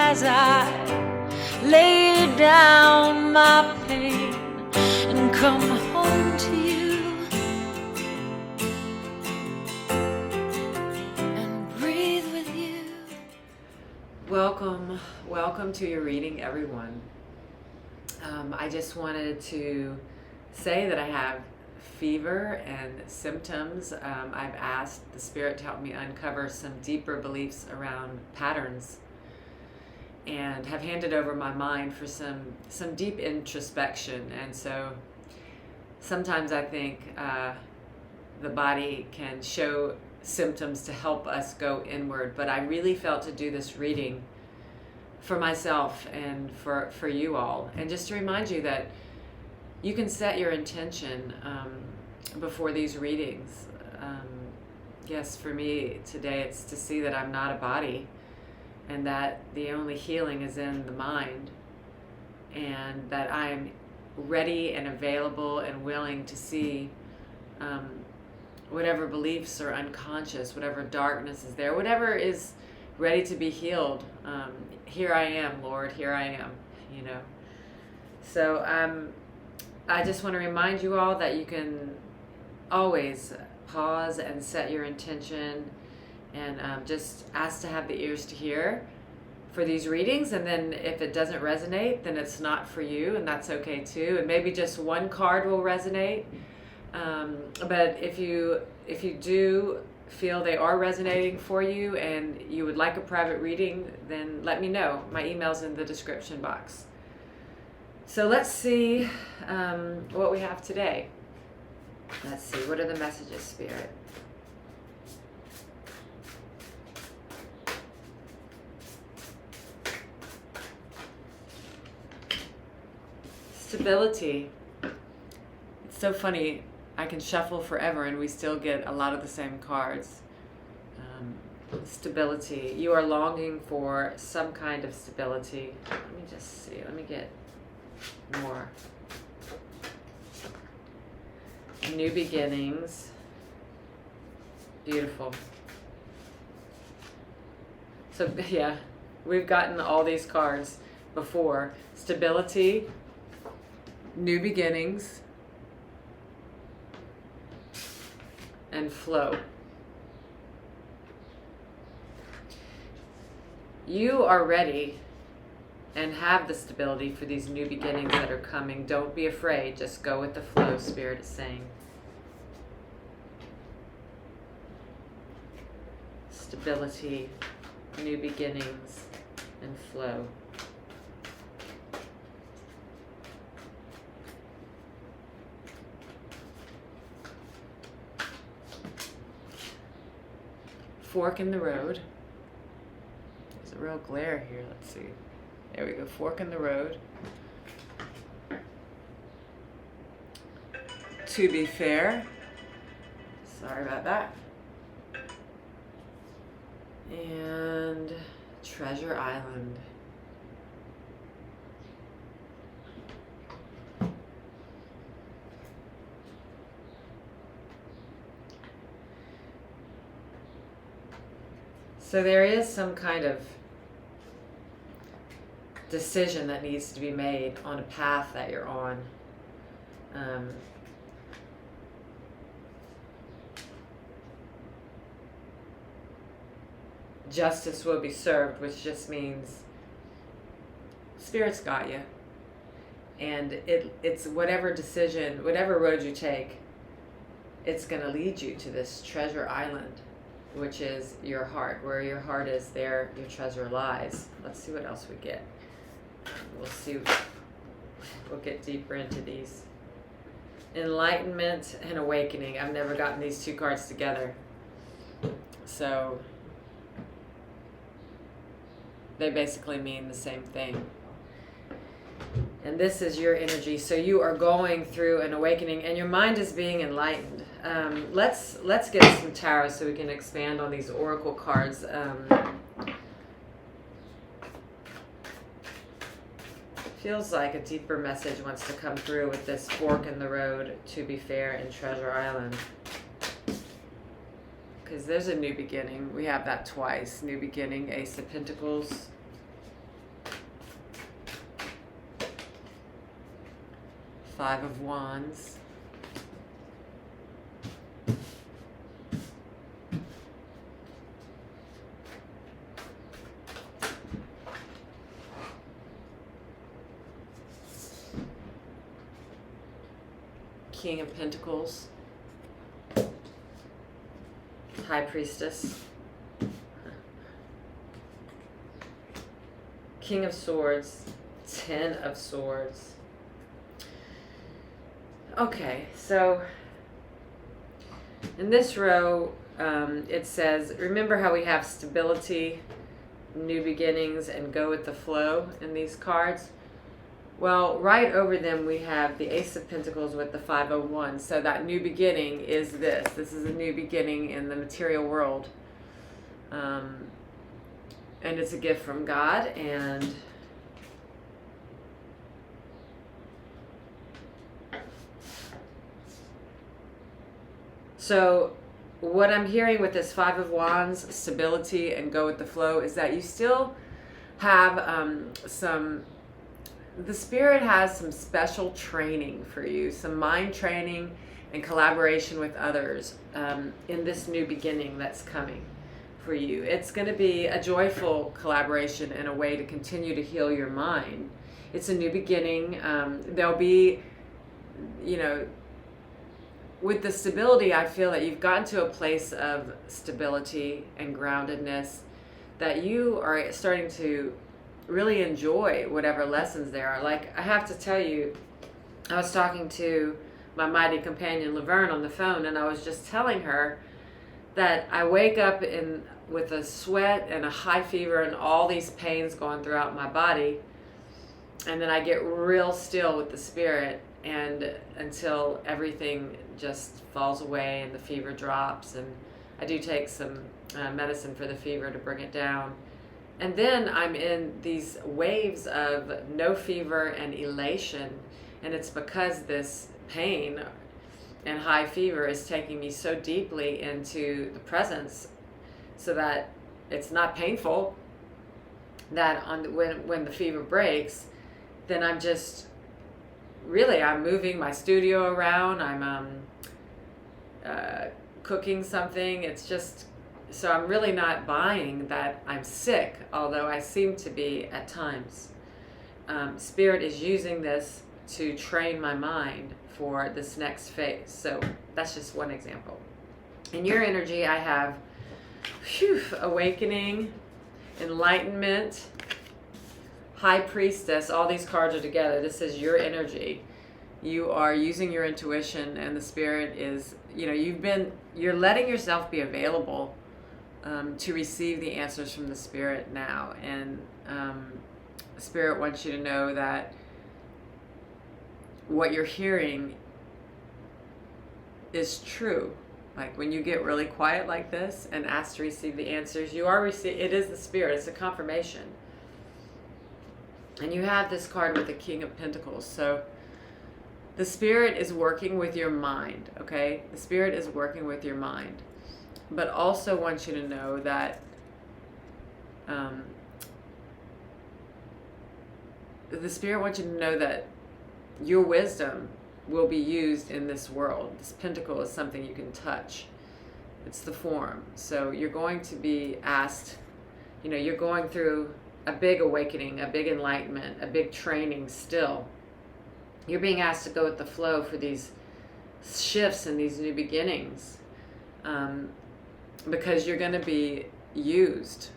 as I lay down my pain and come home to you and breathe with you. Welcome to your reading, everyone. I just wanted to say that I have fever and symptoms. I've asked the Spirit to help me uncover some deeper beliefs around patterns, and have handed over my mind for some deep introspection. And so sometimes I think the body can show symptoms to help us go inward, but I really felt to do this reading for myself and for you all, and just to remind you that you can set your intention before these readings. Yes, for me today it's to see that I'm not a body, and that the only healing is in the mind, and that I'm ready and available and willing to see whatever beliefs are unconscious, whatever darkness is there, whatever is ready to be healed. Here I am, Lord, here I am, So I just want to remind you all that you can always pause and set your intention, and just ask to have the ears to hear for these readings. And then if it doesn't resonate, then it's not for you, and that's okay too. And maybe just one card will resonate. But if you do feel they are resonating for you and you would like a private reading, then let me know. My email's in the description box. So let's see what we have today. Let's see, what are the messages, Spirit? Stability. It's so funny. I can shuffle forever and we still get a lot of the same cards. Stability. You are longing for some kind of stability. Let me just see. Let me get more. New beginnings. Beautiful. So yeah, we've gotten all these cards before. Stability, new beginnings, and flow. You are ready and have the stability for these new beginnings that are coming. Don't be afraid. Just go with the flow, Spirit is saying. Stability, new beginnings, and flow. Fork in the road. There's a real glare here. Let's see. There we go. Fork in the road. To be fair. Sorry about that. And Treasure Island. So there is some kind of decision that needs to be made on a path that you're on. Justice will be served, which just means Spirit's got you. And it's whatever decision, whatever road you take, it's going to lead you to this treasure island, which is your heart. Where your heart is, there your treasure lies. Let's see what else we get. We'll see. We'll get deeper into these. Enlightenment and awakening. I've never gotten these two cards together, so they basically mean the same thing. And this is your energy. So you are going through an awakening, and your mind is being enlightened. Let's get some tarot so we can expand on these oracle cards. Feels like a deeper message wants to come through with this fork in the road, to be fair, in Treasure Island. Because there's a new beginning. We have that twice. New beginning, Ace of Pentacles. Five of Wands. King of Pentacles. High Priestess. King of Swords. Ten of Swords. Okay, so in this row, it says, remember how we have stability, new beginnings, and go with the flow in these cards? Well, right over them we have the Ace of Pentacles with the Five of Wands. So that new beginning is this. This is a new beginning in the material world. And it's a gift from God. And so what I'm hearing with this Five of Wands, stability, and go with the flow, is that you still have the Spirit has some special training for you, some mind training and collaboration with others in this new beginning that's coming for you. It's going to be a joyful collaboration and a way to continue to heal your mind. It's a new beginning. There'll be, you know, with the stability, I feel that you've gotten to a place of stability and groundedness that you are starting to really enjoy whatever lessons there are. Like, I have to tell you, I was talking to my mighty companion Laverne on the phone, and I was just telling her that I wake up with a sweat and a high fever and all these pains going throughout my body, and then I get real still with the Spirit, and until everything just falls away and the fever drops. And I do take some medicine for the fever to bring it down. And then I'm in these waves of no fever and elation. And it's because this pain and high fever is taking me so deeply into the presence, so that it's not painful, that when the fever breaks, then I'm just really, I'm moving my studio around. I'm cooking something. It's just, so I'm really not buying that I'm sick, although I seem to be at times. Spirit is using this to train my mind for this next phase. So that's just one example. In your energy, I have awakening, enlightenment, High Priestess. All these cards are together. This is your energy. You are using your intuition, and the Spirit is, you know, you're letting yourself be available to receive the answers from the Spirit now. And Spirit wants you to know that what you're hearing is true. Like, when you get really quiet like this and ask to receive the answers, it is the Spirit. It's a confirmation. And you have this card with the King of Pentacles. So the Spirit is working with your mind, okay? The Spirit is working with your mind. But also wants you to know that the Spirit wants you to know that your wisdom will be used in this world. This pentacle is something you can touch. It's the form. So you're going to be asked, you know, you're going through a big awakening, a big enlightenment, a big training still. You're being asked to go with the flow for these shifts and these new beginnings, because you're going to be used.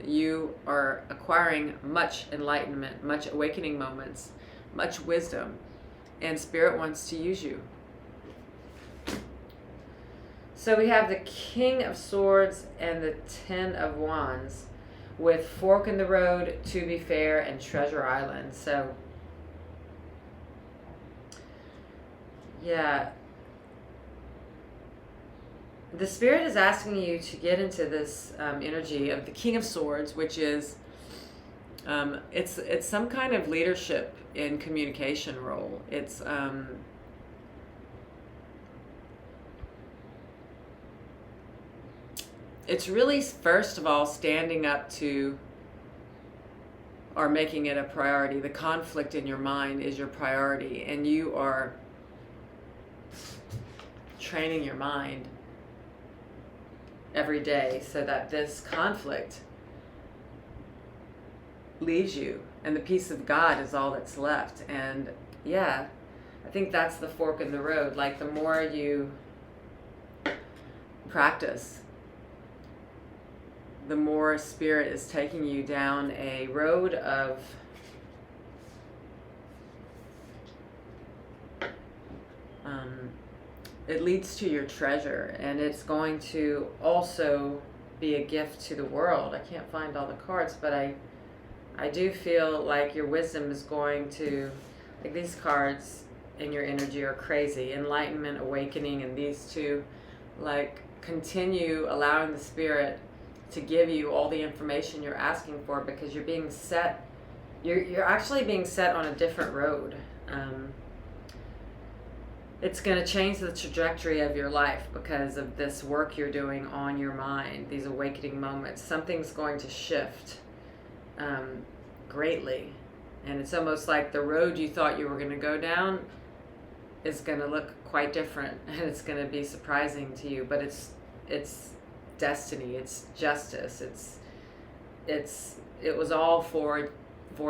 You are acquiring much enlightenment, much awakening moments, much wisdom, and Spirit wants to use you. So we have the King of Swords and the Ten of Wands with Fork in the Road, To Be Fair, and Treasure Island. So yeah, the Spirit is asking you to get into this energy of the King of Swords, which is it's some kind of leadership in communication role. It's really, first of all, standing up to are making it a priority. The conflict in your mind is your priority, and you are training your mind every day so that this conflict leaves you and the peace of God is all that's left. And yeah, I think that's the fork in the road. Like, the more you practice, the more Spirit is taking you down a road of it leads to your treasure, and it's going to also be a gift to the world. I can't find all the cards, but I do feel like your wisdom is going to, like, these cards in your energy are crazy. Enlightenment, awakening, and these two, like, continue allowing the Spirit to give you all the information you're asking for, because you're being set, you're actually being set on a different road. It's going to change the trajectory of your life because of this work you're doing on your mind, these awakening moments. Something's going to shift greatly. And it's almost like the road you thought you were going to go down is going to look quite different, and it's going to be surprising to you. But it's destiny, it's justice, it was all for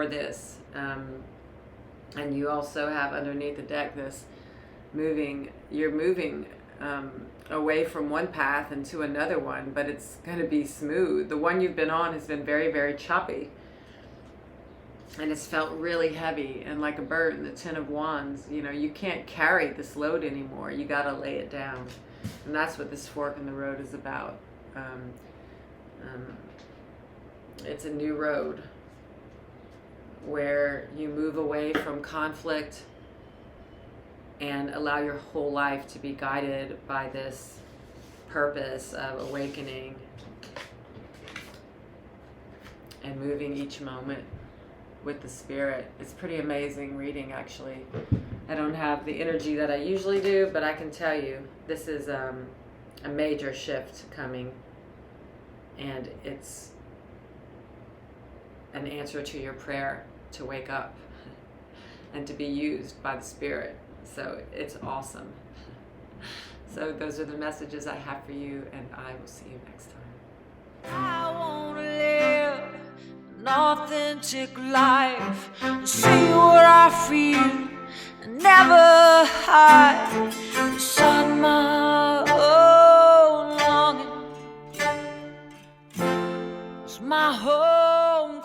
this. And you also have underneath the deck this you're moving away from one path into another one, but it's going to be smooth. The one you've been on has been very, very choppy, and it's felt really heavy and like a bird in the Ten of Wands. You know, you can't carry this load anymore. You got to lay it down, and that's what this fork in the road is about. It's a new road where you move away from conflict and allow your whole life to be guided by this purpose of awakening and moving each moment with the Spirit. It's pretty amazing reading, actually. I don't have the energy that I usually do, but I can tell you this is a major shift coming, and it's an answer to your prayer to wake up and to be used by the Spirit. So it's awesome. So those are the messages I have for you, and I will see you next time. I want to live an authentic life and see what I feel and never hide beside my own longing. 'Cause my home